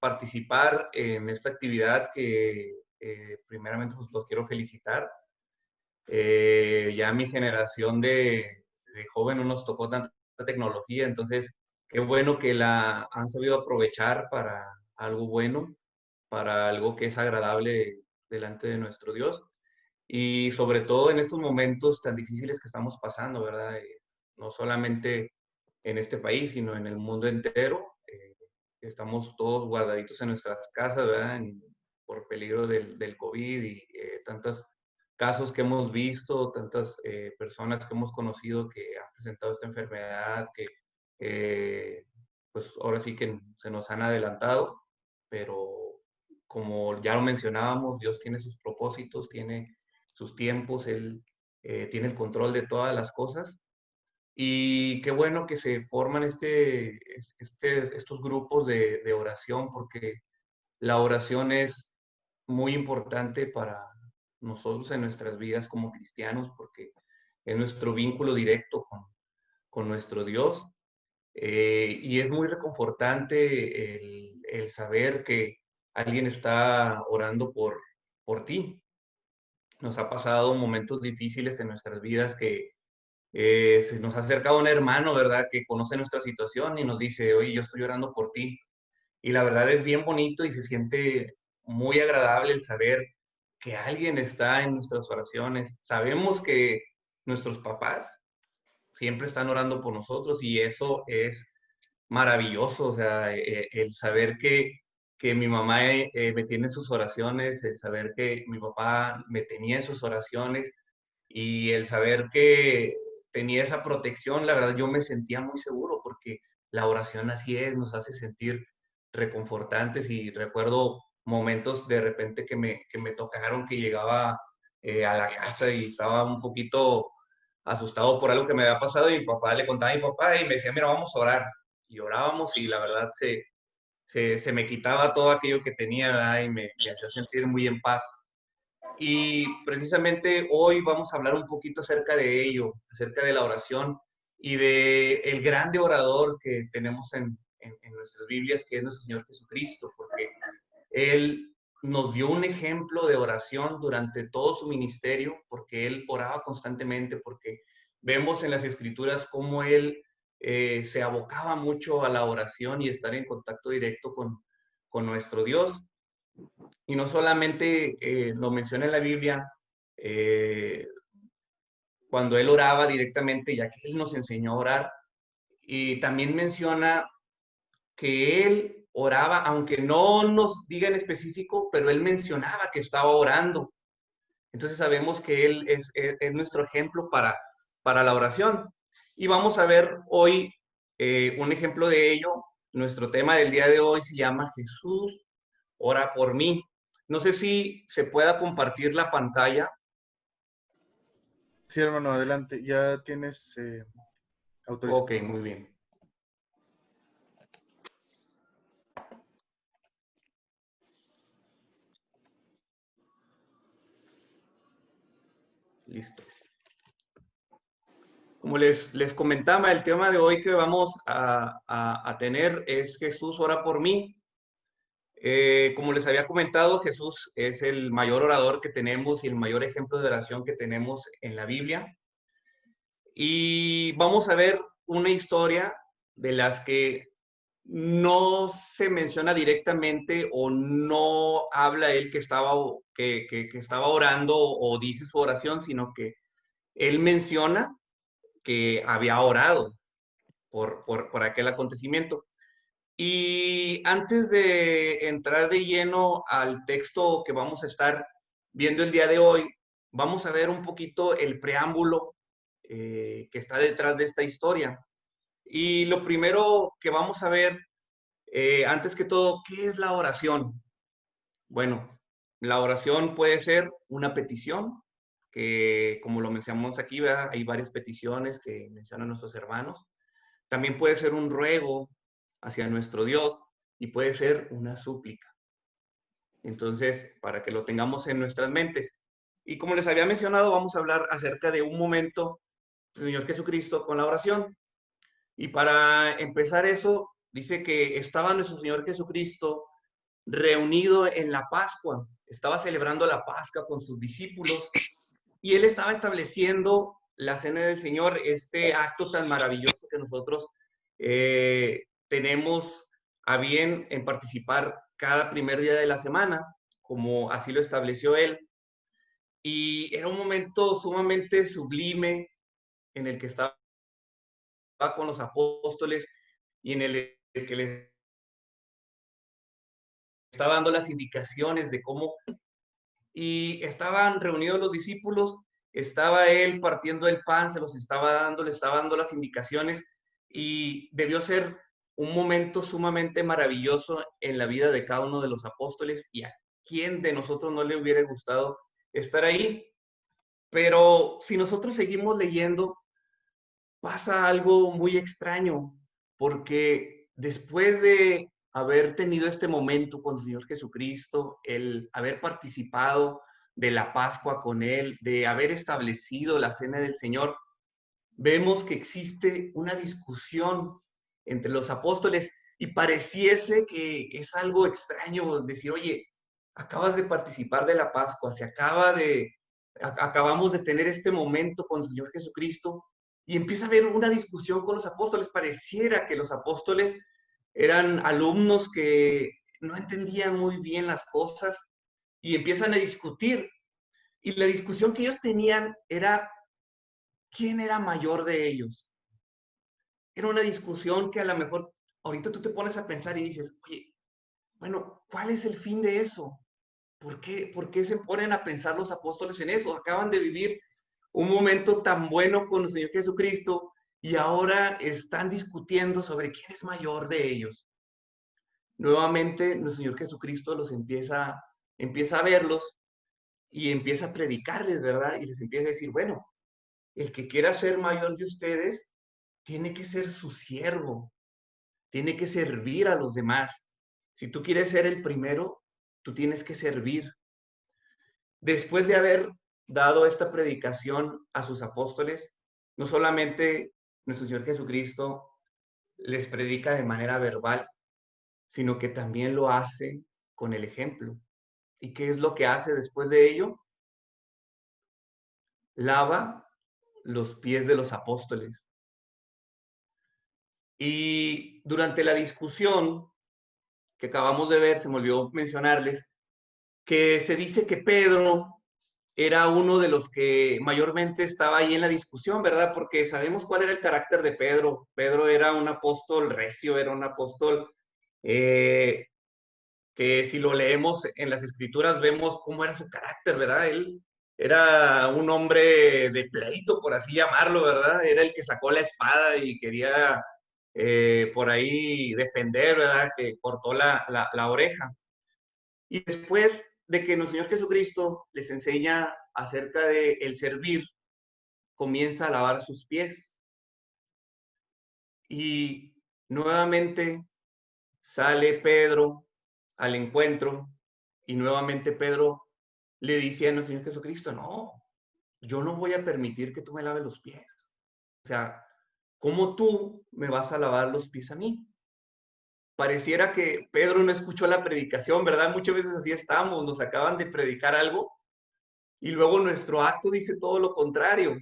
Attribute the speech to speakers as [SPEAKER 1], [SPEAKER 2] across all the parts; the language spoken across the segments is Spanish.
[SPEAKER 1] participar en esta actividad que primeramente pues, los quiero felicitar. Ya mi generación de joven no nos tocó tanta tecnología, entonces qué bueno que la han sabido aprovechar para algo bueno, para algo que es agradable delante de nuestro Dios. Y sobre todo en estos momentos tan difíciles que estamos pasando, ¿verdad? No solamente en este país, sino en el mundo entero. Estamos todos guardaditos en nuestras casas, ¿verdad? Por peligro del COVID y tantos casos que hemos visto, tantas personas que hemos conocido que han presentado esta enfermedad, que pues ahora sí que se nos han adelantado, pero como ya lo mencionábamos, Dios tiene sus propósitos, tiene sus tiempos, Él tiene el control de todas las cosas. Y qué bueno que se forman estos grupos de oración, porque la oración es muy importante para nosotros en nuestras vidas como cristianos, porque es nuestro vínculo directo con nuestro Dios. Y es muy reconfortante el saber que alguien está orando por ti. Nos ha pasado momentos difíciles en nuestras vidas que se nos ha acercado un hermano, ¿verdad? Que conoce nuestra situación y nos dice, oye, yo estoy orando por ti. Y la verdad es bien bonito y se siente muy agradable el saber que alguien está en nuestras oraciones. Sabemos que nuestros papás siempre están orando por nosotros y eso es maravilloso, o sea, el saber que mi mamá me tiene en sus oraciones, el saber que mi papá me tenía en sus oraciones y el saber que tenía esa protección, la verdad yo me sentía muy seguro porque la oración así es, nos hace sentir reconfortantes y recuerdo momentos de repente que me tocaron, que llegaba a la casa y estaba un poquito asustado por algo que me había pasado y mi papá le contaba a mi papá y me decía, mira, vamos a orar. Y orábamos y la verdad se me quitaba todo aquello que tenía, ¿verdad? Y me hacía sentir muy en paz. Y precisamente hoy vamos a hablar un poquito acerca de ello, acerca de la oración y de el grande orador que tenemos en nuestras Biblias, que es nuestro Señor Jesucristo, porque Él nos dio un ejemplo de oración durante todo su ministerio, porque Él oraba constantemente, porque vemos en las Escrituras cómo Él se abocaba mucho a la oración y estar en contacto directo con nuestro Dios. Y no solamente lo menciona en la Biblia, eh, cuando él oraba directamente, ya que él nos enseñó a orar, y también menciona que él oraba, aunque no nos diga en específico, pero él mencionaba que estaba orando. Entonces sabemos que él es nuestro ejemplo para la oración. Y vamos a ver hoy un ejemplo de ello. Nuestro tema del día de hoy se llama Jesús, ora por mí. No sé si se pueda compartir la pantalla.
[SPEAKER 2] Sí, hermano, adelante. Ya tienes autorización.
[SPEAKER 1] Ok, muy bien. Listo. Como les comentaba, el tema de hoy que vamos a tener es Jesús ora por mí. Como les había comentado, Jesús es el mayor orador que tenemos y el mayor ejemplo de oración que tenemos en la Biblia. Y vamos a ver una historia de las que no se menciona directamente o no habla él que estaba orando o dice su oración, sino que él menciona que había orado por aquel acontecimiento. Y antes de entrar de lleno al texto que vamos a estar viendo el día de hoy, vamos a ver un poquito el preámbulo que está detrás de esta historia. Y lo primero que vamos a ver, antes que todo, ¿qué es la oración? Bueno, la oración puede ser una petición, que como lo mencionamos aquí, ¿verdad? Hay varias peticiones que mencionan nuestros hermanos. También puede ser un ruego hacia nuestro Dios y puede ser una súplica. Entonces, para que lo tengamos en nuestras mentes. Y como les había mencionado, vamos a hablar acerca de un momento del Señor Jesucristo con la oración. Y para empezar eso, dice que estaba nuestro Señor Jesucristo reunido en la Pascua, estaba celebrando la Pascua con sus discípulos y él estaba estableciendo la cena del Señor, este acto tan maravilloso que nosotros tenemos a bien en participar cada primer día de la semana, como así lo estableció él. Y era un momento sumamente sublime en el que estaba con los apóstoles y en el que les estaba dando las indicaciones de cómo, y estaban reunidos los discípulos, estaba él partiendo el pan, se los estaba dando, le estaba dando las indicaciones, y debió ser un momento sumamente maravilloso en la vida de cada uno de los apóstoles, y a quién de nosotros no le hubiera gustado estar ahí. Pero si nosotros seguimos leyendo, pasa algo muy extraño, porque después de haber tenido este momento con el Señor Jesucristo, el haber participado de la Pascua con Él, de haber establecido la cena del Señor, vemos que existe una discusión entre los apóstoles y pareciese que es algo extraño decir, oye, acabas de participar de la Pascua, acabamos de tener este momento con el Señor Jesucristo y empieza a haber una discusión con los apóstoles. Pareciera que los apóstoles eran alumnos que no entendían muy bien las cosas y empiezan a discutir. Y la discusión que ellos tenían era quién era mayor de ellos. Era una discusión que a lo mejor ahorita tú te pones a pensar y dices, oye, bueno, ¿cuál es el fin de eso? ¿Por qué se ponen a pensar los apóstoles en eso? Acaban de vivir un momento tan bueno con el Señor Jesucristo y ahora están discutiendo sobre quién es mayor de ellos. Nuevamente, el Señor Jesucristo empieza a verlos y empieza a predicarles, ¿verdad? Y les empieza a decir, bueno, el que quiera ser mayor de ustedes tiene que ser su siervo, tiene que servir a los demás. Si tú quieres ser el primero, tú tienes que servir. Después de haber dado esta predicación a sus apóstoles, no solamente nuestro Señor Jesucristo les predica de manera verbal, sino que también lo hace con el ejemplo. ¿Y qué es lo que hace después de ello? Lava los pies de los apóstoles. Y durante la discusión que acabamos de ver, se me olvidó mencionarles, que se dice que Pedro era uno de los que mayormente estaba ahí en la discusión, ¿verdad? Porque sabemos cuál era el carácter de Pedro. Pedro era un apóstol recio, era un apóstol eh, que si lo leemos en las escrituras vemos cómo era su carácter, ¿verdad? Él era un hombre de pleito, por así llamarlo, ¿verdad? Era el que sacó la espada y quería por ahí defender, ¿verdad? Que cortó la oreja. Y después de que nuestro Señor Jesucristo les enseña acerca de el servir, comienza a lavar sus pies. Y nuevamente sale Pedro al encuentro y nuevamente Pedro le dice a nuestro Señor Jesucristo, no, yo no voy a permitir que tú me laves los pies. O sea, ¿cómo tú me vas a lavar los pies a mí? Pareciera que Pedro no escuchó la predicación, ¿verdad? Muchas veces así estamos, nos acaban de predicar algo y luego nuestro acto dice todo lo contrario.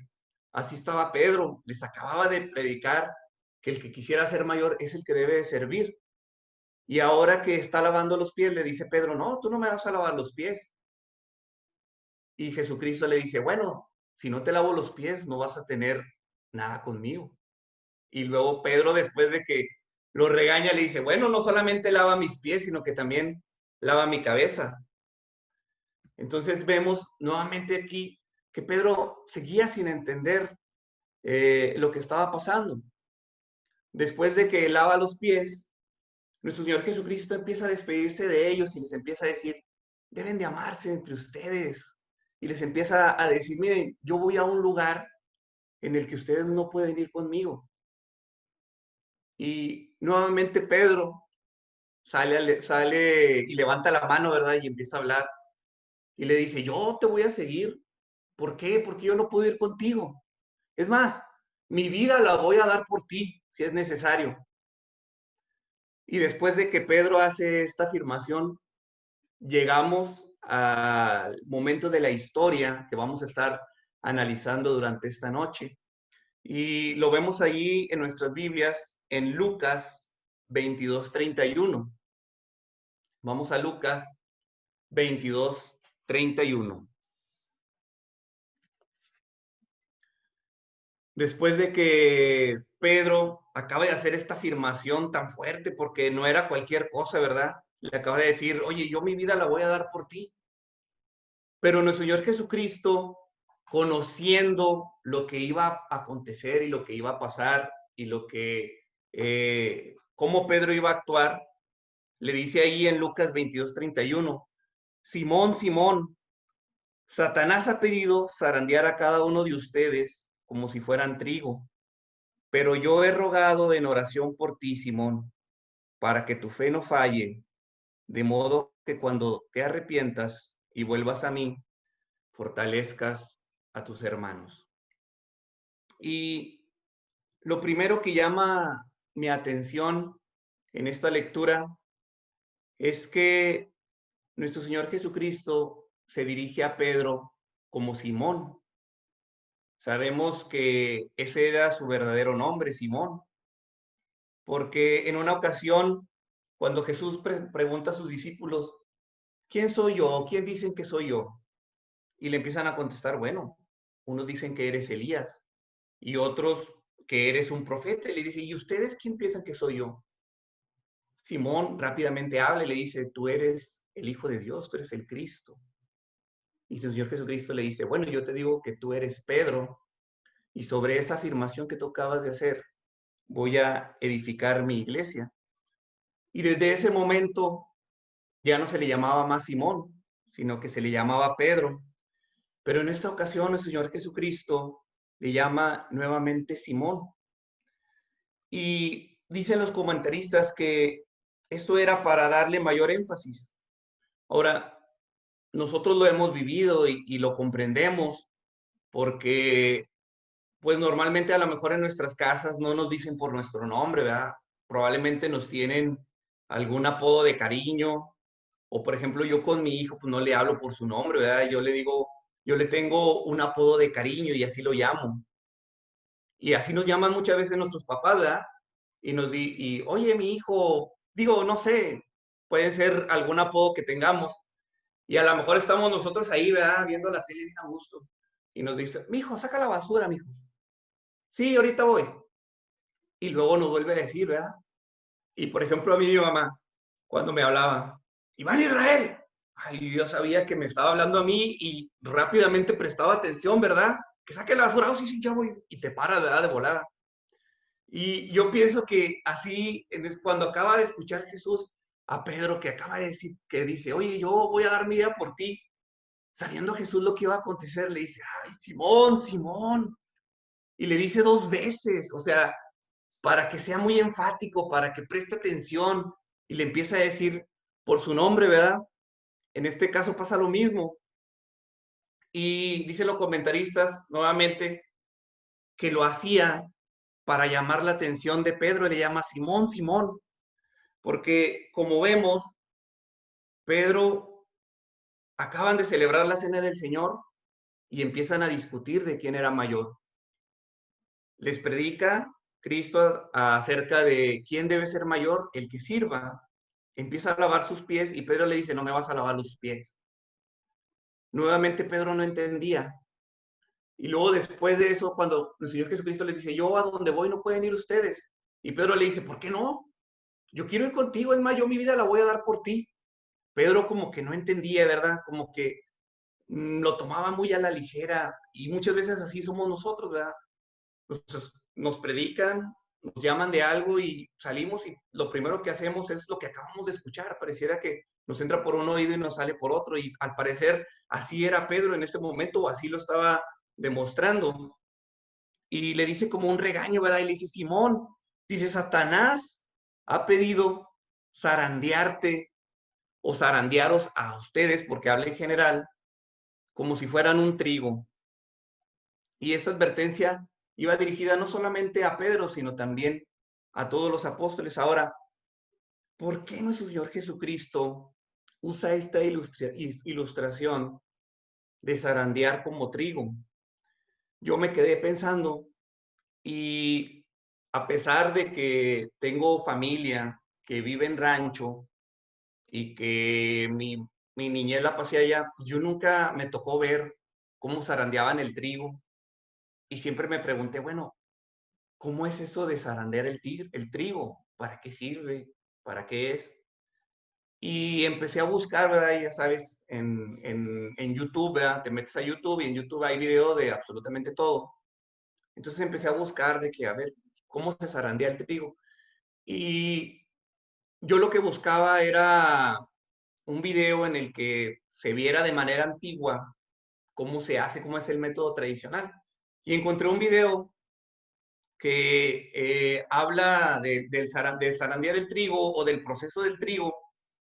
[SPEAKER 1] Así estaba Pedro, les acababa de predicar que el que quisiera ser mayor es el que debe de servir. Y ahora que está lavando los pies, le dice Pedro, no, tú no me vas a lavar los pies. Y Jesucristo le dice, bueno, si no te lavo los pies, no vas a tener nada conmigo. Y luego Pedro, después de que lo regaña, le dice, bueno, no solamente lava mis pies, sino que también lava mi cabeza. Entonces vemos nuevamente aquí que Pedro seguía sin entender lo que estaba pasando. Después de que lava los pies, nuestro Señor Jesucristo empieza a despedirse de ellos y les empieza a decir, deben de amarse entre ustedes. Y les empieza a decir, miren, yo voy a un lugar en el que ustedes no pueden ir conmigo. Y nuevamente Pedro sale y levanta la mano, ¿verdad? Y empieza a hablar. Y le dice, yo te voy a seguir. ¿Por qué? Porque yo no puedo ir contigo. Es más, mi vida la voy a dar por ti, si es necesario. Y después de que Pedro hace esta afirmación, llegamos al momento de la historia que vamos a estar analizando durante esta noche. Y lo vemos ahí en nuestras Biblias, en Lucas 22:31. Vamos a Lucas 22:31. Después de que Pedro acaba de hacer esta afirmación tan fuerte, porque no era cualquier cosa, ¿verdad? Le acaba de decir, oye, yo mi vida la voy a dar por ti. Pero nuestro Señor Jesucristo, conociendo lo que iba a acontecer y lo que iba a pasar y cómo Pedro iba a actuar, le dice ahí en Lucas 22:31, Simón, Simón, Satanás ha pedido zarandear a cada uno de ustedes como si fueran trigo, pero yo he rogado en oración por ti, Simón, para que tu fe no falle, de modo que cuando te arrepientas y vuelvas a mí, fortalezcas a tus hermanos. Y lo primero que llama mi atención en esta lectura es que nuestro Señor Jesucristo se dirige a Pedro como Simón. Sabemos que ese era su verdadero nombre, Simón, porque en una ocasión, cuando Jesús pregunta a sus discípulos, ¿quién soy yo? ¿Quién dicen que soy yo? Y le empiezan a contestar, bueno, unos dicen que eres Elías y otros que eres un profeta. Y le dice, ¿y ustedes quién piensan que soy yo? Simón rápidamente habla y le dice, tú eres el Hijo de Dios, tú eres el Cristo. Y el Señor Jesucristo le dice, bueno, yo te digo que tú eres Pedro, y sobre esa afirmación que tú acabas de hacer, voy a edificar mi iglesia. Y desde ese momento ya no se le llamaba más Simón, sino que se le llamaba Pedro. Pero en esta ocasión el Señor Jesucristo le llama nuevamente Simón. Y dicen los comentaristas que esto era para darle mayor énfasis. Ahora, nosotros lo hemos vivido y lo comprendemos porque, pues normalmente a lo mejor en nuestras casas no nos dicen por nuestro nombre, ¿verdad? Probablemente nos tienen algún apodo de cariño, o por ejemplo yo con mi hijo pues no le hablo por su nombre, ¿verdad? Yo le digo, yo le tengo un apodo de cariño y así lo llamo. Y así nos llaman muchas veces nuestros papás, ¿verdad? Y oye, mi hijo, digo, no sé, puede ser algún apodo que tengamos. Y a lo mejor estamos nosotros ahí, ¿verdad? Viendo la tele bien a gusto. Y nos dice, mi hijo, saca la basura, mi hijo. Sí, ahorita voy. Y luego nos vuelve a decir, ¿verdad? Y por ejemplo, a mí mi mamá, cuando me hablaba, Iván Israel, ay, yo sabía que me estaba hablando a mí y rápidamente prestaba atención, ¿verdad? Que saque la basura, oh, sí, sí, ya voy. Y te paras, ¿verdad? De volada. Y yo pienso que así, cuando acaba de escuchar Jesús a Pedro, que acaba de decir, que dice, oye, yo voy a dar mi vida por ti, sabiendo Jesús lo que iba a acontecer, le dice, ay, Simón, Simón. Y le dice dos veces, o sea, para que sea muy enfático, para que preste atención y le empieza a decir por su nombre, ¿verdad? En este caso pasa lo mismo. Y dicen los comentaristas nuevamente que lo hacía para llamar la atención de Pedro, y le llama Simón, Simón, porque como vemos, Pedro acaban de celebrar la cena del Señor y empiezan a discutir de quién era mayor. Les predica Cristo acerca de quién debe ser mayor, el que sirva. Empieza a lavar sus pies y Pedro le dice, no me vas a lavar los pies. Nuevamente Pedro no entendía. Y luego después de eso, cuando el Señor Jesucristo les dice, yo a donde voy no pueden ir ustedes. Y Pedro le dice, ¿por qué no? Yo quiero ir contigo, es más, yo mi vida la voy a dar por ti. Pedro como que no entendía, ¿verdad? Como que lo tomaba muy a la ligera y muchas veces así somos nosotros, ¿verdad? Nos predican, nos llaman de algo y salimos y lo primero que hacemos es lo que acabamos de escuchar. Pareciera que nos entra por un oído y nos sale por otro. Y al parecer así era Pedro en este momento, o así lo estaba demostrando. Y le dice como un regaño, ¿verdad? Y le dice, Simón, dice, Satanás ha pedido zarandearte o zarandearos a ustedes, porque habla en general, como si fueran un trigo. Y esa advertencia iba dirigida no solamente a Pedro, sino también a todos los apóstoles. Ahora, ¿por qué nuestro Señor Jesucristo usa esta ilustración de zarandear como trigo. Yo me quedé pensando y a pesar de que tengo familia que vive en rancho y que mi niñez la pasé allá, pues yo nunca me tocó ver cómo zarandeaban el trigo y siempre me pregunté, bueno, ¿cómo es eso de zarandear el trigo? ¿Para qué sirve? ¿Para qué es? Y empecé a buscar, ¿verdad? Y ya sabes, en YouTube, ¿verdad? Te metes a YouTube y en YouTube hay video de absolutamente todo. Entonces empecé a buscar de que, a ver, ¿cómo se zarandea el trigo? Y yo lo que buscaba era un video en el que se viera de manera antigua cómo se hace, cómo es el método tradicional. Y encontré un video que habla de zarandear el trigo o del proceso del trigo,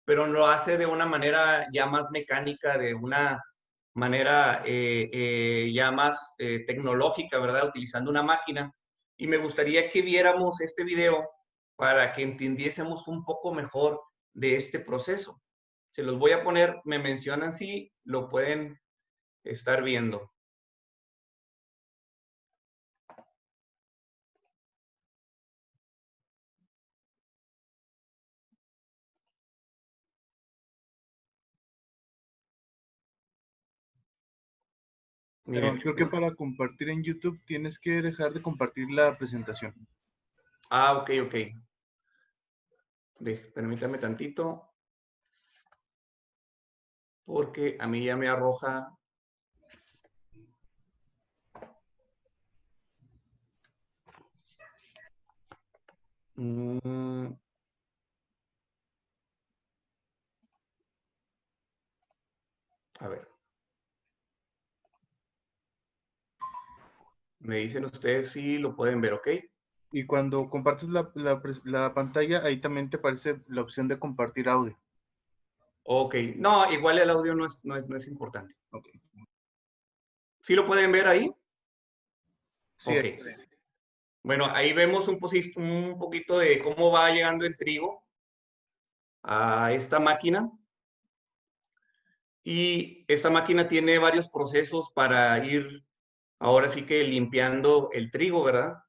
[SPEAKER 1] pero lo hace de una manera ya más mecánica, de una manera ya más tecnológica, ¿verdad? Utilizando una máquina. Y me gustaría que viéramos este video para que entendiésemos un poco mejor de este proceso. Se los voy a poner, me mencionan si lo pueden estar viendo.
[SPEAKER 2] Pero
[SPEAKER 1] Miren,
[SPEAKER 2] creo que para compartir en YouTube tienes que dejar de compartir la presentación.
[SPEAKER 1] ok, ok. Permítame tantito, porque a mí ya me arroja. Mm, a ver, me dicen ustedes si lo pueden ver, ¿ok?
[SPEAKER 2] Y cuando compartes la pantalla, ahí también te aparece la opción de compartir audio.
[SPEAKER 1] Ok, no, igual el audio no es importante.
[SPEAKER 2] Ok.
[SPEAKER 1] ¿Sí lo pueden ver ahí?
[SPEAKER 2] Sí,
[SPEAKER 1] Ok. Bueno, ahí vemos un poquito de cómo va llegando el trigo a esta máquina. Y esta máquina tiene varios procesos para ir, ahora sí que limpiando el trigo, ¿verdad?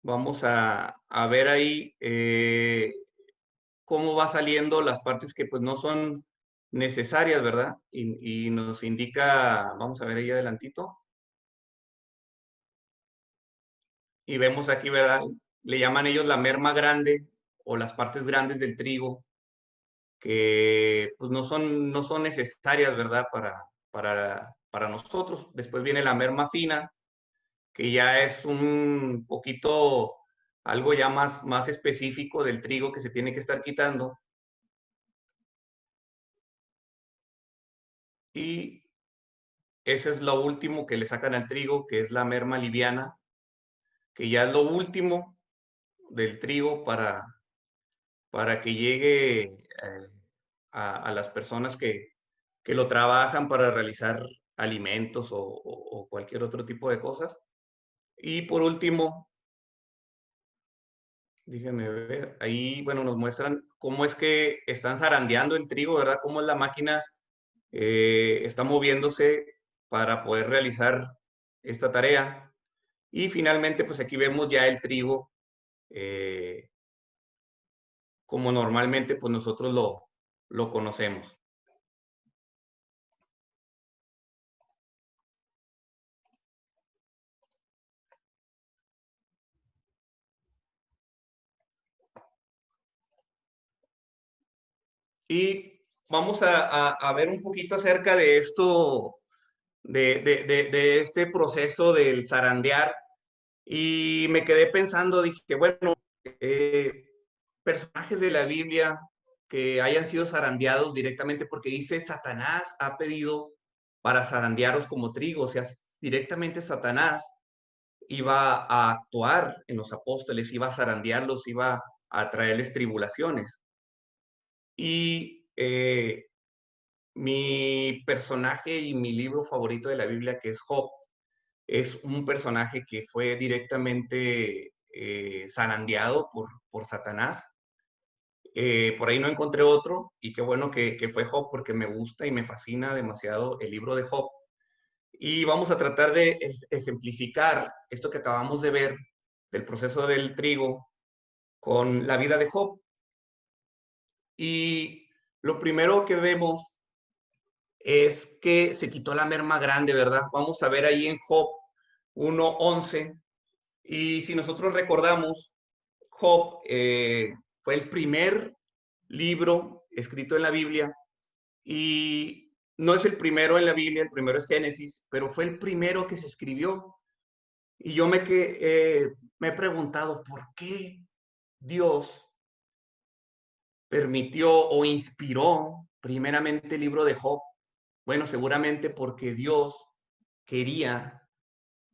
[SPEAKER 1] Vamos a ver ahí cómo va saliendo las partes que pues no son necesarias, ¿verdad? Y nos indica, vamos a ver ahí adelantito, y vemos aquí, ¿verdad? Le llaman ellos la merma grande o las partes grandes del trigo, que pues no son necesarias, ¿verdad? Para nosotros. Después viene la merma fina, que ya es un poquito algo ya más específico del trigo que se tiene que estar quitando. Y ese es lo último que le sacan al trigo, que es la merma liviana, que ya es lo último del trigo para que llegue a las personas que lo trabajan para realizar alimentos o cualquier otro tipo de cosas. Y por último, déjenme ver, ahí, bueno, nos muestran cómo es que están zarandeando el trigo, ¿verdad? Cómo es la máquina está moviéndose para poder realizar esta tarea. Y finalmente, pues aquí vemos ya el trigo eh, como normalmente pues nosotros lo conocemos. Y vamos a ver un poquito acerca de esto, de este proceso del zarandear. Y me quedé pensando, dije, bueno, eh, personajes de la Biblia que hayan sido zarandeados directamente, porque dice Satanás ha pedido para zarandearos como trigo, o sea, directamente Satanás iba a actuar en los apóstoles, iba a zarandearlos, iba a traerles tribulaciones. Y mi personaje y mi libro favorito de la Biblia, que es Job, es un personaje que fue directamente zarandeado por Satanás. Por ahí no encontré otro y qué bueno que fue Job porque me gusta y me fascina demasiado el libro de Job. Y vamos a tratar de ejemplificar esto que acabamos de ver del proceso del trigo con la vida de Job. Y lo primero que vemos es que se quitó la merma grande, ¿verdad? Vamos a ver ahí en Job 1:11. Y si nosotros recordamos, Job fue el primer libro escrito en la Biblia y no es el primero en la Biblia, el primero es Génesis, pero fue el primero que se escribió. Y yo me he preguntado por qué Dios permitió o inspiró primeramente el libro de Job. Bueno, seguramente porque Dios quería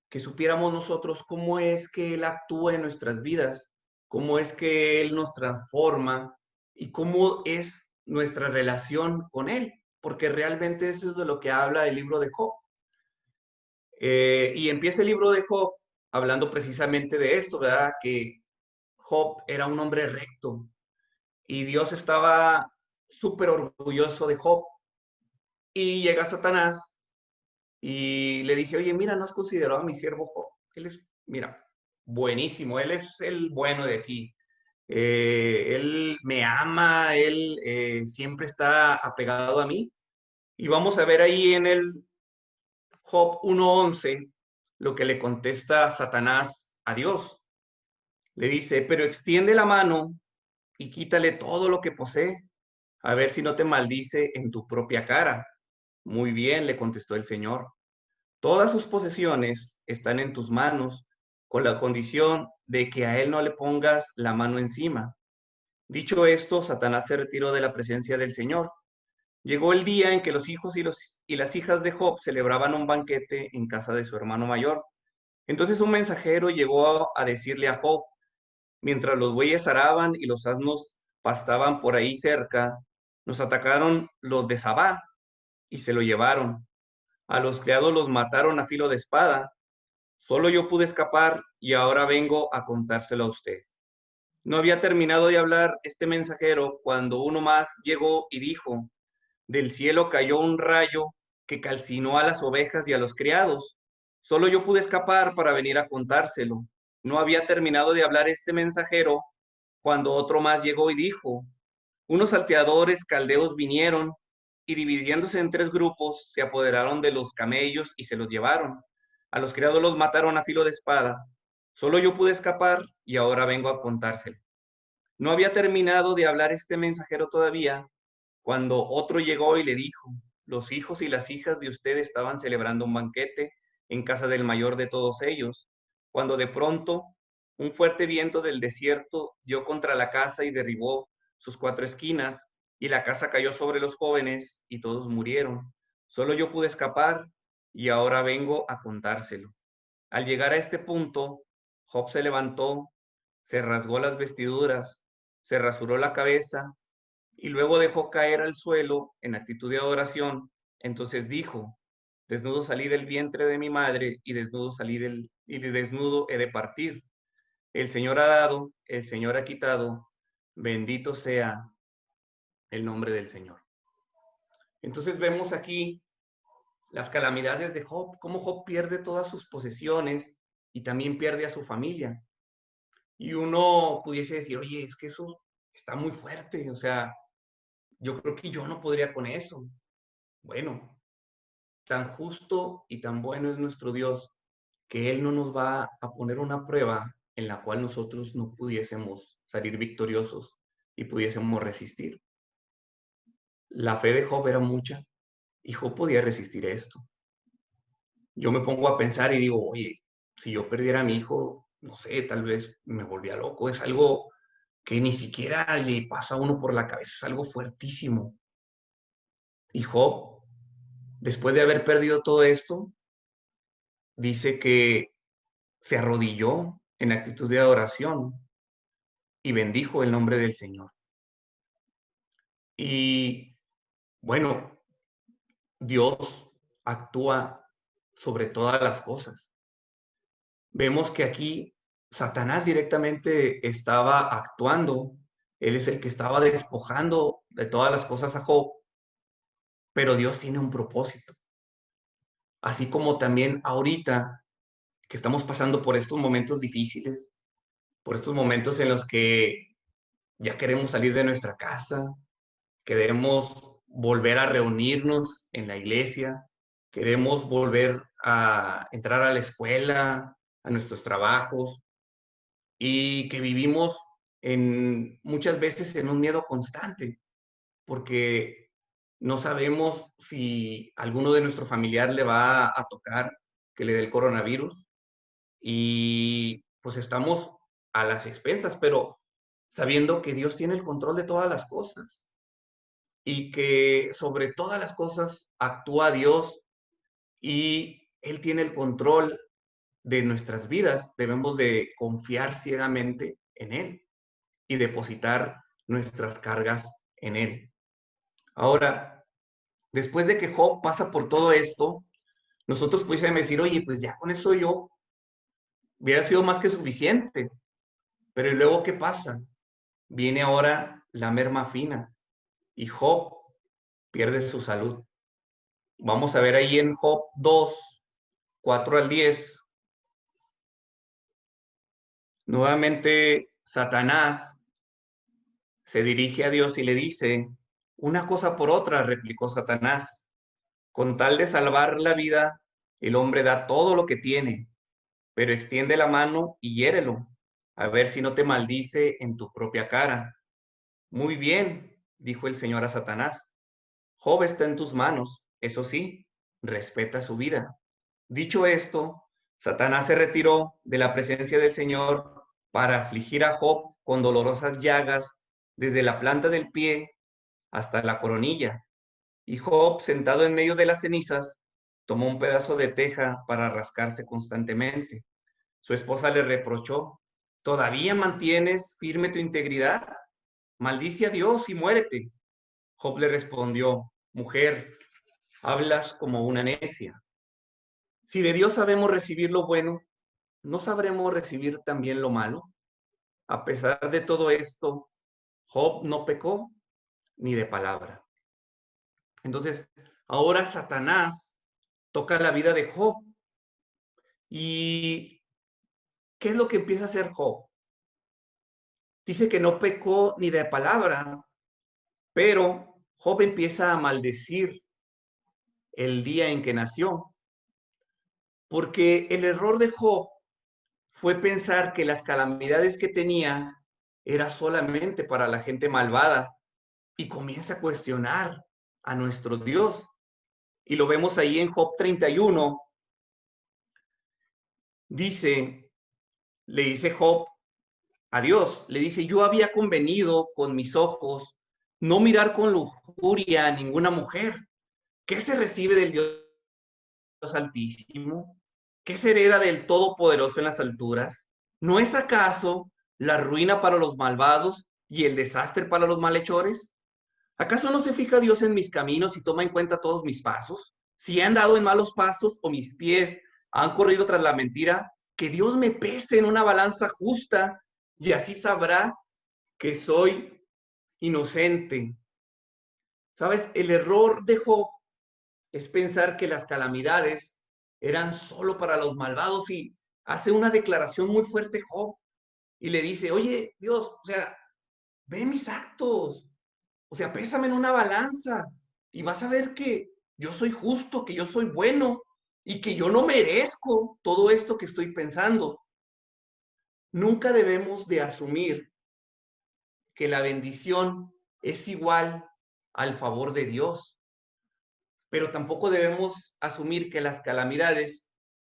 [SPEAKER 1] que supiéramos nosotros cómo es que Él actúa en nuestras vidas, cómo es que Él nos transforma y cómo es nuestra relación con Él, porque realmente eso es de lo que habla el libro de Job. Y empieza el libro de Job hablando precisamente de esto, ¿verdad? Que Job era un hombre recto y Dios estaba súper orgulloso de Job. Y llega Satanás y le dice, oye, mira, ¿no has considerado a mi siervo Job? Él es, mira, buenísimo, él es el bueno de aquí. Él me ama, él siempre está apegado a mí. Y vamos a ver ahí en el Job 1:11 lo que le contesta Satanás a Dios. Le dice, pero extiende la mano y quítale todo lo que posee, a ver si no te maldice en tu propia cara. Muy bien, le contestó el Señor. Todas sus posesiones están en tus manos, con la condición de que a él no le pongas la mano encima. Dicho esto, Satanás se retiró de la presencia del Señor. Llegó el día en que los hijos y las hijas de Job celebraban un banquete en casa de su hermano mayor. Entonces un mensajero llegó a decirle a Job, mientras los bueyes araban y los asnos pastaban por ahí cerca, nos atacaron los de Sabá y se lo llevaron. A los criados los mataron a filo de espada. Solo yo pude escapar y ahora vengo a contárselo a usted. No había terminado de hablar este mensajero cuando uno más llegó y dijo, del cielo cayó un rayo que calcinó a las ovejas y a los criados. Solo yo pude escapar para venir a contárselo. No había terminado de hablar este mensajero cuando otro más llegó y dijo, unos salteadores caldeos vinieron y dividiéndose en 3 grupos, se apoderaron de los camellos y se los llevaron. A los criados los mataron a filo de espada. Solo yo pude escapar y ahora vengo a contárselo. No había terminado de hablar este mensajero todavía cuando otro llegó y le dijo, los hijos y las hijas de usted estaban celebrando un banquete en casa del mayor de todos ellos, cuando de pronto un fuerte viento del desierto dio contra la casa y derribó sus 4 esquinas, y la casa cayó sobre los jóvenes y todos murieron. Solo yo pude escapar y ahora vengo a contárselo. Al llegar a este punto, Job se levantó, se rasgó las vestiduras, se rasuró la cabeza y luego dejó caer al suelo en actitud de adoración. Entonces dijo, desnudo salí del vientre de mi madre y desnudo he de partir. El Señor ha dado, el Señor ha quitado, bendito sea el nombre del Señor. Entonces vemos aquí las calamidades de Job, cómo Job pierde todas sus posesiones y también pierde a su familia. Y uno pudiese decir, oye, es que eso está muy fuerte, o sea, yo creo que yo no podría con eso. Bueno, tan justo y tan bueno es nuestro Dios que Él no nos va a poner una prueba en la cual nosotros no pudiésemos salir victoriosos y pudiésemos resistir. La fe de Job era mucha y Job podía resistir esto. Yo me pongo a pensar y digo, oye, si yo perdiera a mi hijo, no sé, tal vez me volvía loco. Es algo que ni siquiera le pasa a uno por la cabeza, es algo fuertísimo. Y Job, después de haber perdido todo esto, dice que se arrodilló en actitud de adoración y bendijo el nombre del Señor. Y bueno, Dios actúa sobre todas las cosas. Vemos que aquí Satanás directamente estaba actuando Él es el que estaba despojando de todas las cosas a Job, pero Dios tiene un propósito. Así como también ahorita que estamos pasando por estos momentos difíciles, por estos momentos en los que ya queremos salir de nuestra casa, queremos volver a reunirnos en la iglesia, queremos volver a entrar a la escuela, a nuestros trabajos, y que vivimos muchas veces en un miedo constante, porque no sabemos si alguno de nuestro familiar le va a tocar que le dé el coronavirus, y pues estamos a las expensas, pero sabiendo que Dios tiene el control de todas las cosas y que sobre todas las cosas actúa Dios y Él tiene el control de nuestras vidas, debemos de confiar ciegamente en Él y depositar nuestras cargas en Él. Ahora, después de que Job pasa por todo esto, nosotros pudiésemos decir, oye, pues ya con eso yo hubiera sido más que suficiente. Pero ¿y luego qué pasa? Viene ahora la merma fina y Job pierde su salud. Vamos a ver ahí en Job 2, 4 al 10. Nuevamente Satanás se dirige a Dios y le dice, una cosa por otra, replicó Satanás, con tal de salvar la vida, el hombre da todo lo que tiene, pero extiende la mano y hiérelo, a ver si no te maldice en tu propia cara. Muy bien, dijo el Señor a Satanás, Job está en tus manos, eso sí, respeta su vida. Dicho esto, Satanás se retiró de la presencia del Señor para afligir a Job con dolorosas llagas desde la planta del pie hasta la coronilla. Y Job, sentado en medio de las cenizas, tomó un pedazo de teja para rascarse constantemente. Su esposa le reprochó, ¿todavía mantienes firme tu integridad? Maldice a Dios y muérete. Job le respondió, mujer, hablas como una necia. Si de Dios sabemos recibir lo bueno, ¿no sabremos recibir también lo malo? A pesar de todo esto, Job no pecó ni de palabra. Entonces, ahora Satanás toca la vida de Job. ¿Y qué es lo que empieza a hacer Job? Dice que no pecó ni de palabra, pero Job empieza a maldecir el día en que nació, porque el error de Job fue pensar que las calamidades que tenía era solamente para la gente malvada y comienza a cuestionar a nuestro Dios. Y lo vemos ahí en Job 31. Dice, le dice Job a Dios, le dice, yo había convenido con mis ojos no mirar con lujuria a ninguna mujer. ¿Qué se recibe del Dios Altísimo? ¿Qué se hereda del Todopoderoso en las alturas? ¿No es acaso la ruina para los malvados y el desastre para los malhechores? ¿Acaso no se fija Dios en mis caminos y toma en cuenta todos mis pasos? Si he andado en malos pasos o mis pies han corrido tras la mentira, que Dios me pese en una balanza justa y así sabrá que soy inocente. ¿Sabes? El error de Job es pensar que las calamidades eran solo para los malvados y hace una declaración muy fuerte Job y le dice, oye Dios, o sea, ve mis actos, o sea, pésame en una balanza y vas a ver que yo soy justo, que yo soy bueno y que yo no merezco todo esto que estoy pensando. Nunca debemos de asumir que la bendición es igual al favor de Dios, pero tampoco debemos asumir que las calamidades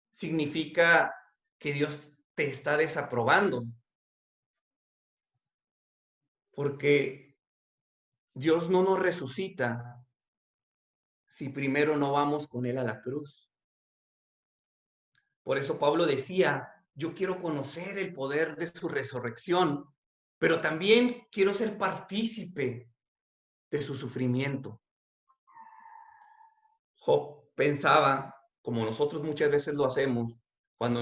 [SPEAKER 1] significa que Dios te está desaprobando, porque Dios no nos resucita si primero no vamos con Él a la cruz. Por eso Pablo decía, yo quiero conocer el poder de su resurrección, pero también quiero ser partícipe de su sufrimiento. Job pensaba, como nosotros muchas veces lo hacemos, cuando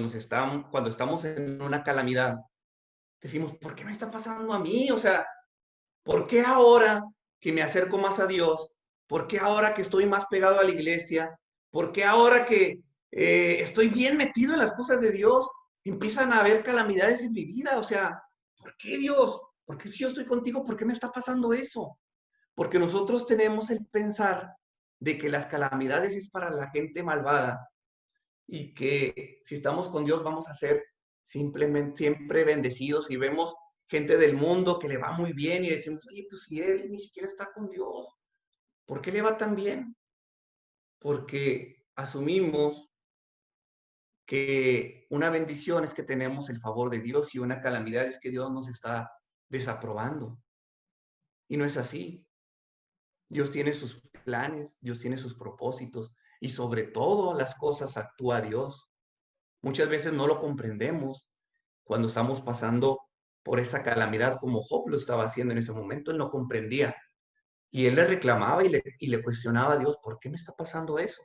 [SPEAKER 1] estamos en una calamidad, decimos, ¿por qué me está pasando a mí? O sea, ¿Por qué ahora que me acerco más a Dios? ¿Por qué ahora que estoy más pegado a la iglesia? ¿Por qué ahora que estoy bien metido en las cosas de Dios, empiezan a haber calamidades en mi vida? O sea, ¿por qué Dios? ¿Por qué si yo estoy contigo, por qué me está pasando eso? Porque nosotros tenemos el pensar de que las calamidades es para la gente malvada y que si estamos con Dios vamos a ser simplemente siempre bendecidos, y vemos gente del mundo que le va muy bien y decimos, oye, pues si él ni siquiera está con Dios, ¿por qué le va tan bien? Porque asumimos que una bendición es que tenemos el favor de Dios y una calamidad es que Dios nos está desaprobando. Y no es así. Dios tiene sus planes, Dios tiene sus propósitos y sobre todo las cosas actúa Dios. Muchas veces no lo comprendemos cuando estamos pasando por esa calamidad como Job lo estaba haciendo en ese momento. Él no comprendía y él le reclamaba y le cuestionaba a Dios, ¿por qué me está pasando eso?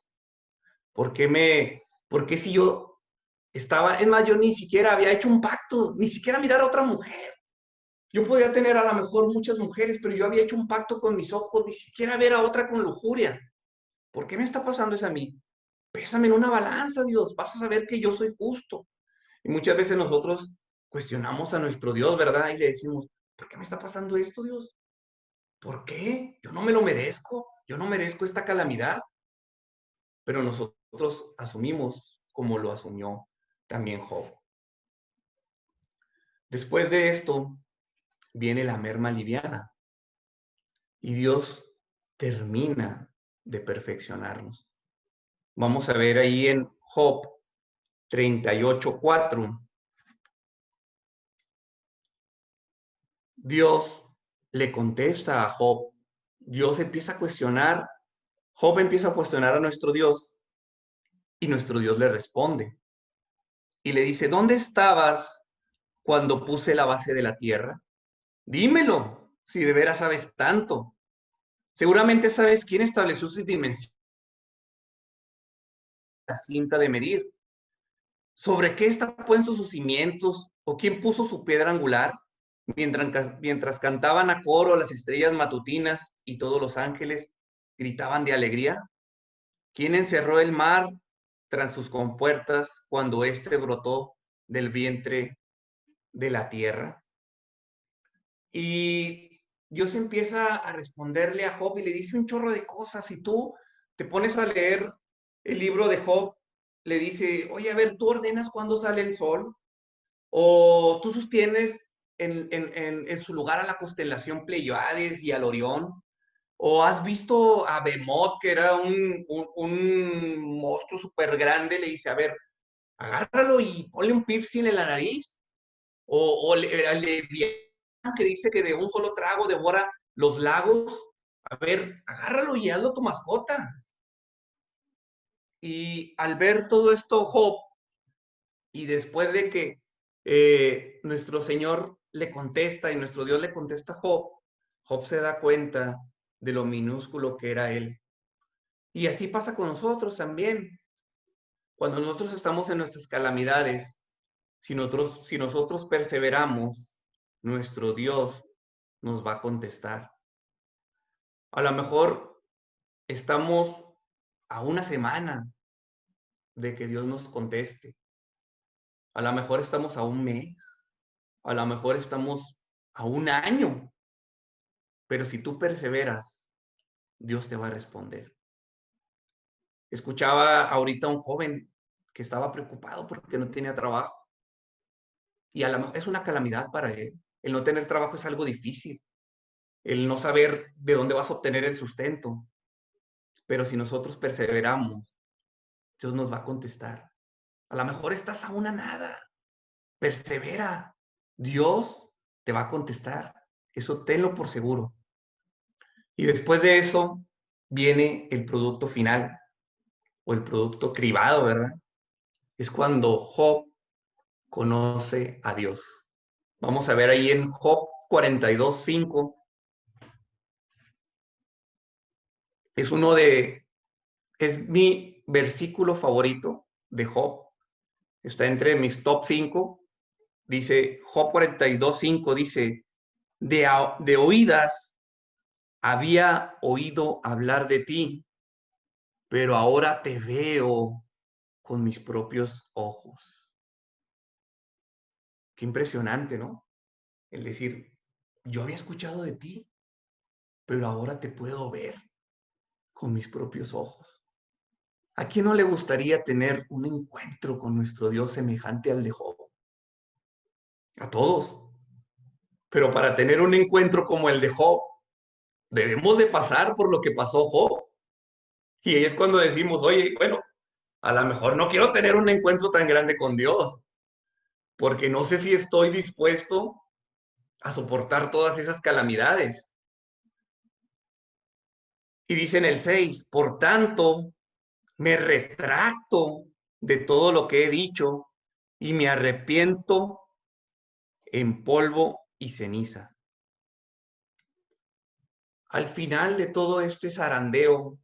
[SPEAKER 1] ¿Por qué si yo estaba, es más, yo ni siquiera había hecho un pacto, ni siquiera mirar a otra mujer? Yo podía tener a lo mejor muchas mujeres, pero yo había hecho un pacto con mis ojos, ni siquiera ver a otra con lujuria. ¿Por qué me está pasando eso a mí? Pésame en una balanza, Dios, vas a saber que yo soy justo. Y muchas veces nosotros cuestionamos a nuestro Dios, ¿verdad? Y le decimos, ¿por qué me está pasando esto, Dios? ¿Por qué? Yo no me lo merezco, yo no merezco esta calamidad. Pero nosotros asumimos como lo asumió también Job. Después de esto viene la merma liviana y Dios termina de perfeccionarnos. Vamos a ver ahí en Job 38:4. Dios le contesta a Job. Dios empieza a cuestionar, Job empieza a cuestionar a nuestro Dios y nuestro Dios le responde. Y le dice, ¿dónde estabas cuando puse la base de la tierra? Dímelo, si de veras sabes tanto. Seguramente sabes quién estableció sus dimensiones, la cinta de medir. ¿Sobre qué está puesto sus cimientos? ¿O quién puso su piedra angular? Mientras cantaban a coro las estrellas matutinas y todos los ángeles gritaban de alegría. ¿Quién encerró el mar tras sus compuertas cuando éste brotó del vientre de la tierra? Y Dios empieza a responderle a Job y le dice un chorro de cosas. Si tú te pones a leer el libro de Job, le dice, oye, a ver, ¿tú ordenas cuándo sale el sol? ¿O tú sostienes en su lugar a la constelación Pleiades y al Orión? ¿O has visto a Behemoth, que era un monstruo súper grande? Le dice, a ver, agárralo y ponle un piercing en la nariz. O al Leviatán, que dice que de un solo trago devora los lagos. A ver, agárralo y hazlo tu mascota. Y al ver todo esto, Job, y después de que nuestro Señor le contesta y nuestro Dios le contesta a Job, Job se da cuenta de lo minúsculo que era él. Y así pasa con nosotros también. Cuando nosotros estamos en nuestras calamidades, si nosotros perseveramos, nuestro Dios nos va a contestar. A lo mejor estamos a una semana de que Dios nos conteste. A lo mejor estamos a un mes. A lo mejor estamos a un año. Pero si tú perseveras, Dios te va a responder. Escuchaba ahorita a un joven que estaba preocupado porque no tenía trabajo. Y es una calamidad para él. El no tener trabajo es algo difícil. El no saber de dónde vas a obtener el sustento. Pero si nosotros perseveramos, Dios nos va a contestar. A lo mejor estás a una nada. Persevera. Dios te va a contestar. Eso tenlo por seguro. Y después de eso viene el producto final o el producto cribado, ¿verdad? Es cuando Job conoce a Dios. Vamos a ver ahí en Job 42:5. Es mi versículo favorito de Job. Está entre mis top 5. Dice, Job 42:5 dice, de oídas había oído hablar de ti, pero ahora te veo con mis propios ojos. Qué impresionante, ¿no? El decir, yo había escuchado de ti, pero ahora te puedo ver con mis propios ojos. ¿A quién no le gustaría tener un encuentro con nuestro Dios semejante al de Job? A todos. Pero para tener un encuentro como el de Job, debemos de pasar por lo que pasó Job. Y ahí es cuando decimos, oye, bueno, a lo mejor no quiero tener un encuentro tan grande con Dios, porque no sé si estoy dispuesto a soportar todas esas calamidades. Y dice en el 6, por tanto, me retracto de todo lo que he dicho y me arrepiento en polvo y ceniza. Al final de todo este zarandeo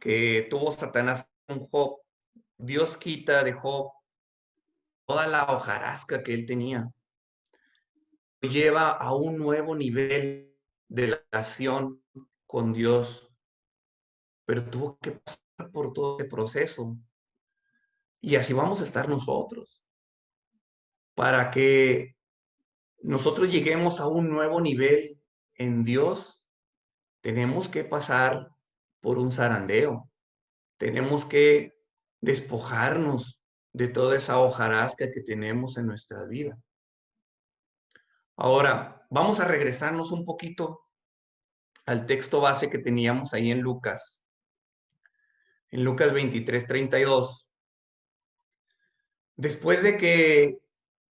[SPEAKER 1] que tuvo Satanás con Job, Dios quita de Job toda la hojarasca que él tenía, lo lleva a un nuevo nivel de relación con Dios, pero tuvo que pasar por todo ese proceso. Y así vamos a estar nosotros, para que nosotros lleguemos a un nuevo nivel en Dios. Tenemos que pasar por un zarandeo, tenemos que despojarnos de toda esa hojarasca que tenemos en nuestra vida. Ahora, vamos a regresarnos un poquito al texto base que teníamos ahí en Lucas 23:32. Después de que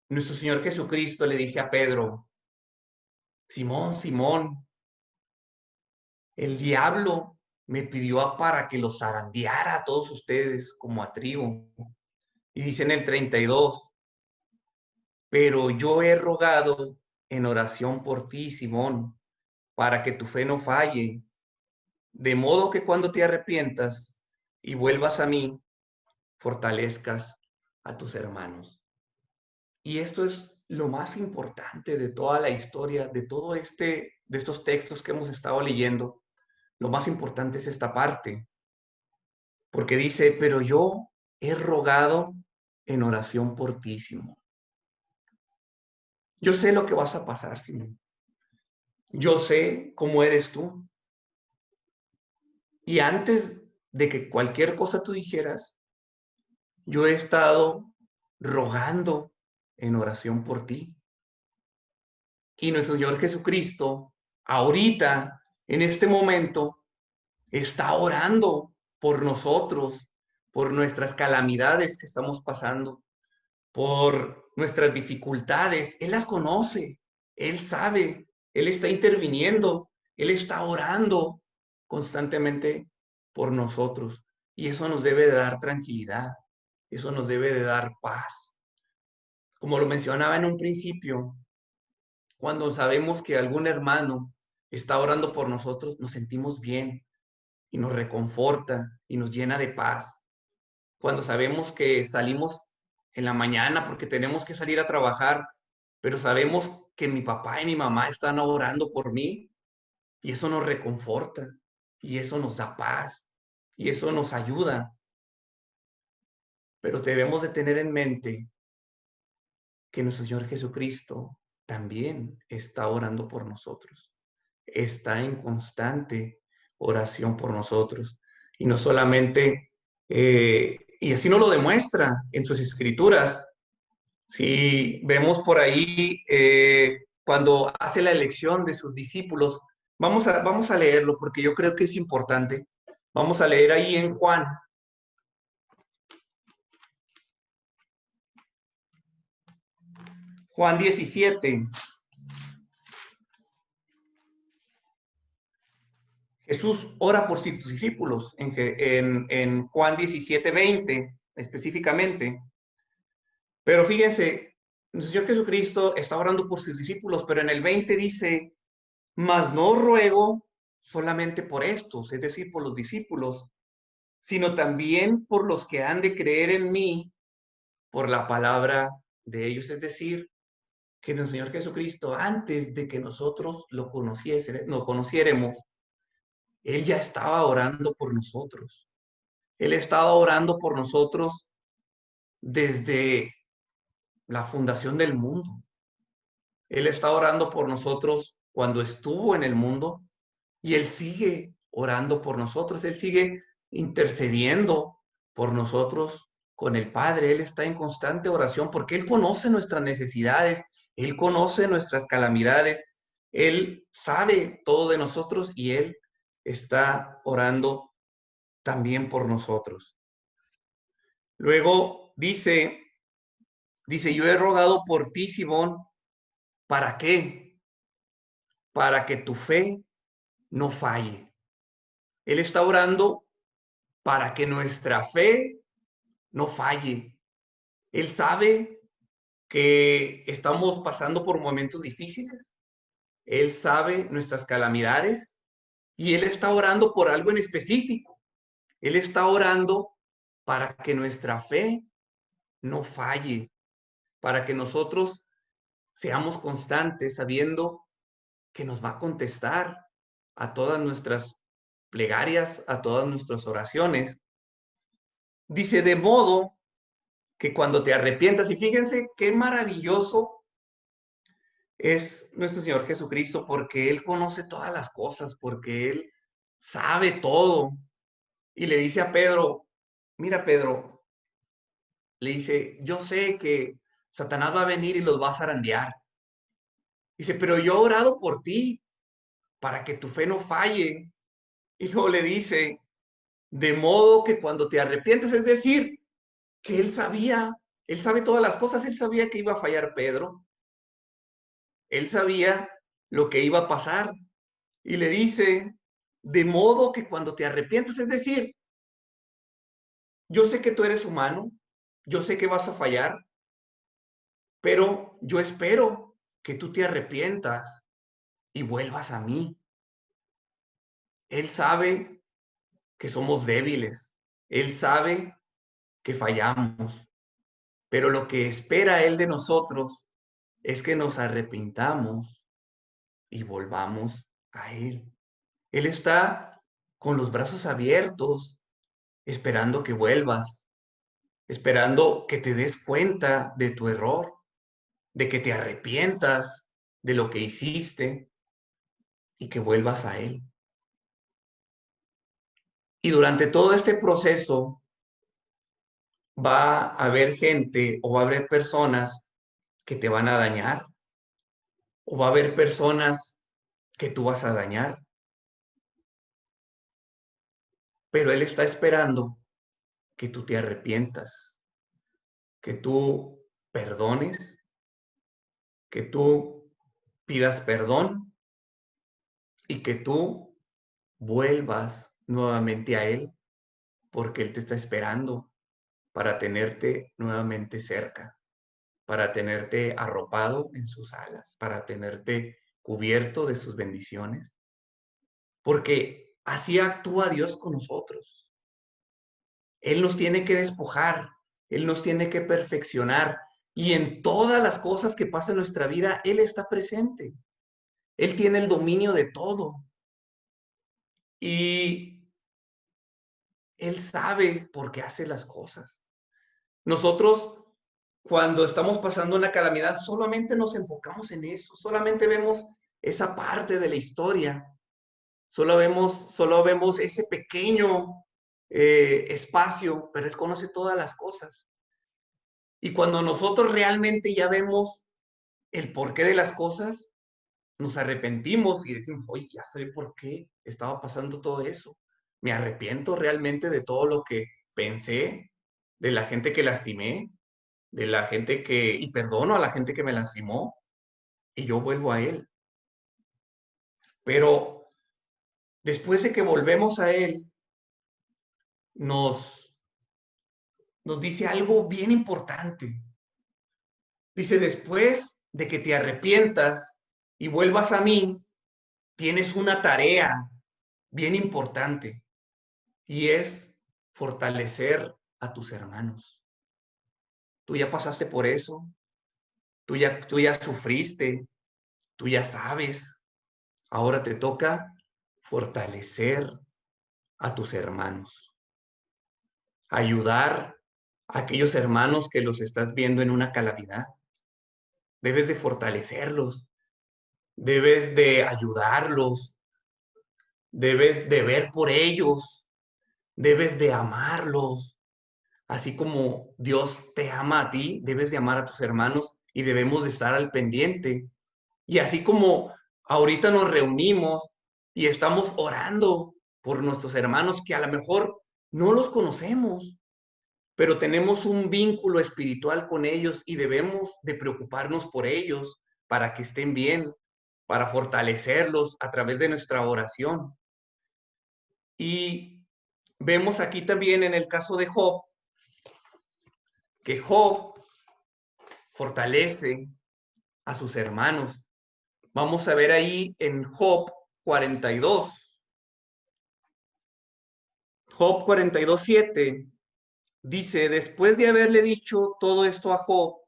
[SPEAKER 1] nuestro Señor Jesucristo le dice a Pedro, Simón, Simón, el diablo me pidió para que los zarandeara a todos ustedes como a trigo. Y dice en el 32, pero yo he rogado en oración por ti, Simón, para que tu fe no falle, de modo que cuando te arrepientas y vuelvas a mí, fortalezcas a tus hermanos. Y esto es lo más importante de toda la historia, de estos textos que hemos estado leyendo. Lo más importante es esta parte, porque dice, pero yo he rogado en oración por ti, Simón. Yo sé lo que vas a pasar, Simón. Yo sé cómo eres tú. Y antes de que cualquier cosa tú dijeras, yo he estado rogando en oración por ti. Y nuestro Señor Jesucristo, ahorita, en este momento, está orando por nosotros, por nuestras calamidades que estamos pasando, por nuestras dificultades. Él las conoce, Él sabe, Él está interviniendo, Él está orando constantemente por nosotros. Y eso nos debe de dar tranquilidad, eso nos debe de dar paz. Como lo mencionaba en un principio, cuando sabemos que algún hermano está orando por nosotros, nos sentimos bien y nos reconforta y nos llena de paz. Cuando sabemos que salimos en la mañana porque tenemos que salir a trabajar, pero sabemos que mi papá y mi mamá están orando por mí y eso nos reconforta y eso nos da paz y eso nos ayuda. Pero debemos de tener en mente que nuestro Señor Jesucristo también está orando por nosotros. Está en constante oración por nosotros. Y no solamente, y así nos lo demuestra en sus escrituras. Si vemos por ahí, cuando hace la elección de sus discípulos, vamos a leerlo porque yo creo que es importante. Vamos a leer ahí en Juan 17. Jesús ora por sus discípulos en Juan 17:20 específicamente. Pero fíjense, el Señor Jesucristo está orando por sus discípulos, pero en el 20 dice, mas no ruego solamente por estos, es decir, por los discípulos, sino también por los que han de creer en mí por la palabra de ellos, es decir, que nuestro Señor Jesucristo, antes de que nosotros lo conociéramos, Él ya estaba orando por nosotros. Él estaba orando por nosotros desde la fundación del mundo. Él está orando por nosotros cuando estuvo en el mundo y Él sigue orando por nosotros. Él sigue intercediendo por nosotros con el Padre. Él está en constante oración porque Él conoce nuestras necesidades, Él conoce nuestras calamidades, Él sabe todo de nosotros y Él está orando también por nosotros. Luego dice, yo he rogado por ti, Simón, ¿para qué? Para que tu fe no falle. Él está orando para que nuestra fe no falle. Él sabe que estamos pasando por momentos difíciles. Él sabe nuestras calamidades y Él está orando por algo en específico. Él está orando para que nuestra fe no falle, para que nosotros seamos constantes sabiendo que nos va a contestar a todas nuestras plegarias, a todas nuestras oraciones. Dice, de modo que cuando te arrepientas, y fíjense qué maravilloso es nuestro Señor Jesucristo, porque Él conoce todas las cosas, porque Él sabe todo. Y le dice a Pedro, mira Pedro, le dice, yo sé que Satanás va a venir y los va a zarandear. Dice, pero yo he orado por ti para que tu fe no falle. Y luego le dice, de modo que cuando te arrepientes, es decir, que él sabe todas las cosas, él sabía que iba a fallar Pedro, él sabía lo que iba a pasar y le dice, de modo que cuando te arrepientes, es decir, yo sé que tú eres humano, yo sé que vas a fallar, pero yo espero que tú te arrepientas y vuelvas a mí. Él sabe que somos débiles, él sabe que fallamos, pero lo que espera él de nosotros es que nos arrepintamos y volvamos a él. Él está con los brazos abiertos, esperando que vuelvas, esperando que te des cuenta de tu error, de que te arrepientas de lo que hiciste y que vuelvas a Él. Y durante todo este proceso va a haber gente o va a haber personas que te van a dañar o va a haber personas que tú vas a dañar, pero Él está esperando que tú te arrepientas, que tú perdones, que tú pidas perdón y que tú vuelvas nuevamente a Él, porque Él te está esperando para tenerte nuevamente cerca, para tenerte arropado en sus alas, para tenerte cubierto de sus bendiciones, porque así actúa Dios con nosotros. Él nos tiene que despojar, Él nos tiene que perfeccionar y en todas las cosas que pasan en nuestra vida, Él está presente. Él tiene el dominio de todo y Él sabe por qué hace las cosas. Nosotros, cuando estamos pasando una calamidad, solamente nos enfocamos en eso, solamente vemos esa parte de la historia, solo vemos ese pequeño espacio, pero Él conoce todas las cosas. Y cuando nosotros realmente ya vemos el porqué de las cosas, nos arrepentimos y decimos, oye, ya sé por qué estaba pasando todo eso. Me arrepiento realmente de todo lo que pensé, de la gente que lastimé, de la gente y perdono a la gente que me lastimó, y yo vuelvo a Él. Pero después de que volvemos a Él, nos, nos dice algo bien importante. Dice, después de que te arrepientas y vuelvas a mí, tienes una tarea bien importante y es fortalecer a tus hermanos. Tú ya pasaste por eso, tú ya sufriste, tú ya sabes. Ahora te toca fortalecer a tus hermanos, ayudar a aquellos hermanos que los estás viendo en una calamidad. Debes de fortalecerlos, debes de ayudarlos, debes de ver por ellos, debes de amarlos. Así como Dios te ama a ti, debes de amar a tus hermanos y debemos de estar al pendiente. Y así como ahorita nos reunimos y estamos orando por nuestros hermanos que a lo mejor no los conocemos, pero tenemos un vínculo espiritual con ellos y debemos de preocuparnos por ellos para que estén bien, para fortalecerlos a través de nuestra oración. Y vemos aquí también en el caso de Job, que Job fortalece a sus hermanos. Vamos a ver ahí en Job 42. Job 42:7 dice, después de haberle dicho todo esto a Job,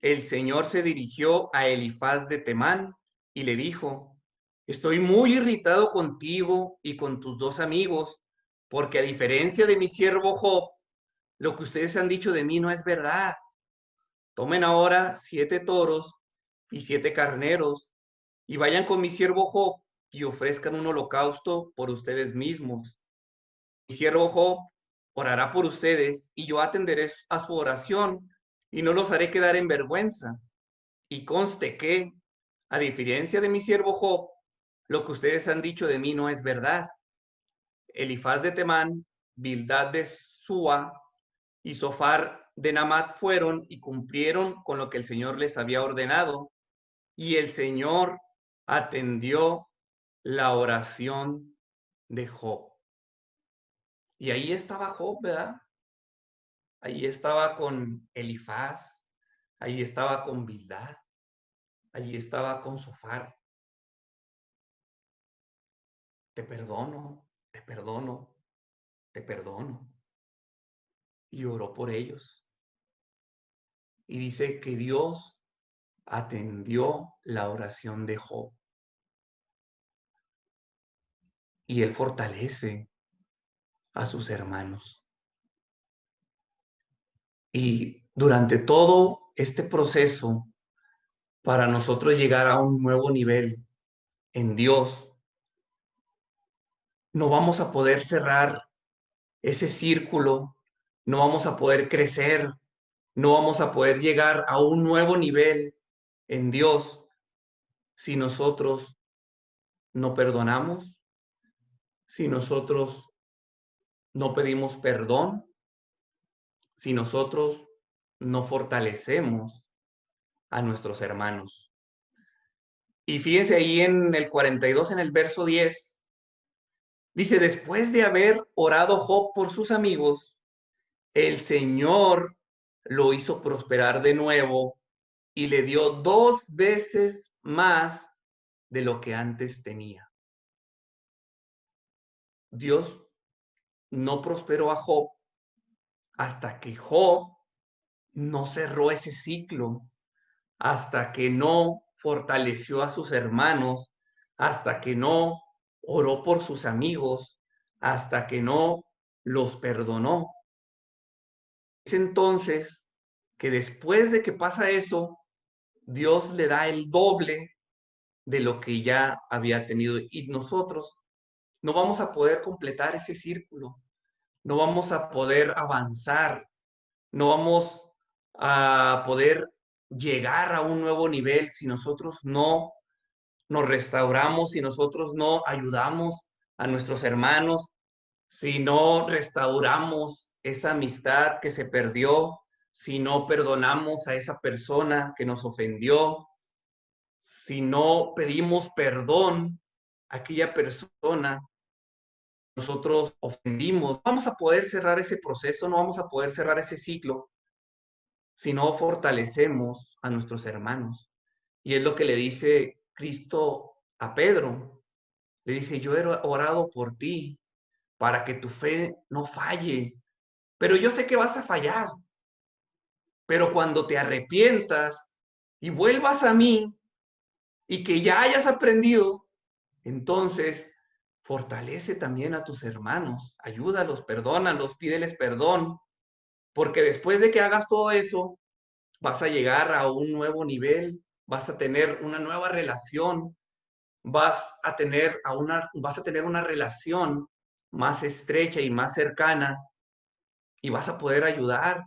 [SPEAKER 1] el Señor se dirigió a Elifaz de Temán y le dijo, estoy muy irritado contigo y con tus dos amigos, porque a diferencia de mi siervo Job, lo que ustedes han dicho de mí no es verdad. Tomen ahora 7 toros y 7 carneros y vayan con mi siervo Job y ofrezcan un holocausto por ustedes mismos. Mi siervo Job orará por ustedes y yo atenderé a su oración y no los haré quedar en vergüenza. Y conste que, a diferencia de mi siervo Job, lo que ustedes han dicho de mí no es verdad. Elifaz de Temán, Bildad de Sua y Sofar de Namat fueron y cumplieron con lo que el Señor les había ordenado. Y el Señor atendió la oración de Job. Y ahí estaba Job, ¿verdad? Ahí estaba con Elifaz, ahí estaba con Bildad, ahí estaba con Sofar. Te perdono, te perdono, te perdono. Y oró por ellos. Y dice que Dios atendió la oración de Job. Y él fortalece a sus hermanos. Y durante todo este proceso, para nosotros llegar a un nuevo nivel en Dios, no vamos a poder cerrar ese círculo, no vamos a poder crecer, no vamos a poder llegar a un nuevo nivel en Dios si nosotros no perdonamos, si nosotros no pedimos perdón, si nosotros no fortalecemos a nuestros hermanos. Y fíjense ahí en el 42, en el verso 10, dice, después de haber orado Job por sus amigos, el Señor lo hizo prosperar de nuevo y le dio 2 veces más de lo que antes tenía. Dios no prosperó a Job hasta que Job no cerró ese ciclo, hasta que no fortaleció a sus hermanos, hasta que no oró por sus amigos, hasta que no los perdonó. Es entonces que después de que pasa eso, Dios le da el doble de lo que ya había tenido y nosotros no vamos a poder completar ese círculo, no vamos a poder avanzar, no vamos a poder llegar a un nuevo nivel si nosotros no nos restauramos, si nosotros no ayudamos a nuestros hermanos, si no restauramos esa amistad que se perdió, si no perdonamos a esa persona que nos ofendió, si no pedimos perdón a aquella persona nosotros ofendimos, no vamos a poder cerrar ese proceso, no vamos a poder cerrar ese ciclo si no fortalecemos a nuestros hermanos. Y es lo que le dice Cristo a Pedro. Le dice, yo he orado por ti para que tu fe no falle, pero yo sé que vas a fallar, pero cuando te arrepientas y vuelvas a mí y que ya hayas aprendido, entonces fortalece también a tus hermanos, ayúdalos, perdónalos, pídeles perdón, porque después de que hagas todo eso, vas a llegar a un nuevo nivel, vas a tener una nueva relación, vas a tener una relación más estrecha y más cercana, y vas a poder ayudar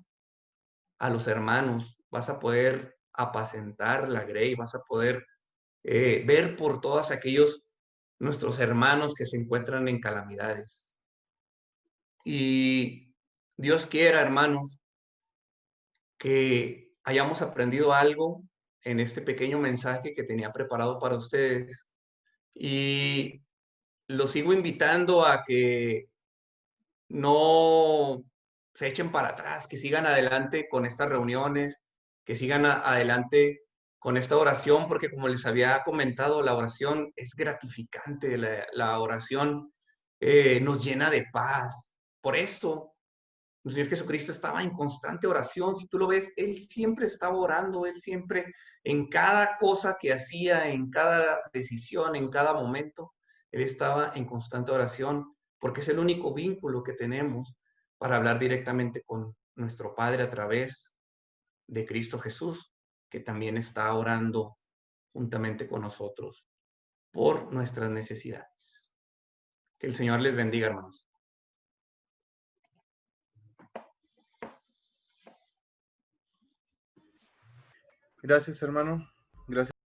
[SPEAKER 1] a los hermanos, vas a poder apacentar la grey, vas a poder ver por todos aquellos nuestros hermanos que se encuentran en calamidades. Y Dios quiera, hermanos, que hayamos aprendido algo en este pequeño mensaje que tenía preparado para ustedes. Y los sigo invitando a que no se echen para atrás, que sigan adelante con estas reuniones, que sigan adelante con esta oración, porque como les había comentado, la oración es gratificante, la oración nos llena de paz. Por eso, el Señor Jesucristo estaba en constante oración. Si tú lo ves, Él siempre estaba orando, Él siempre, en cada cosa que hacía, en cada decisión, en cada momento, Él estaba en constante oración, porque es el único vínculo que tenemos para hablar directamente con nuestro Padre a través de Cristo Jesús, que también está orando juntamente con nosotros por nuestras necesidades. Que el Señor les bendiga, hermanos.
[SPEAKER 2] Gracias, hermano.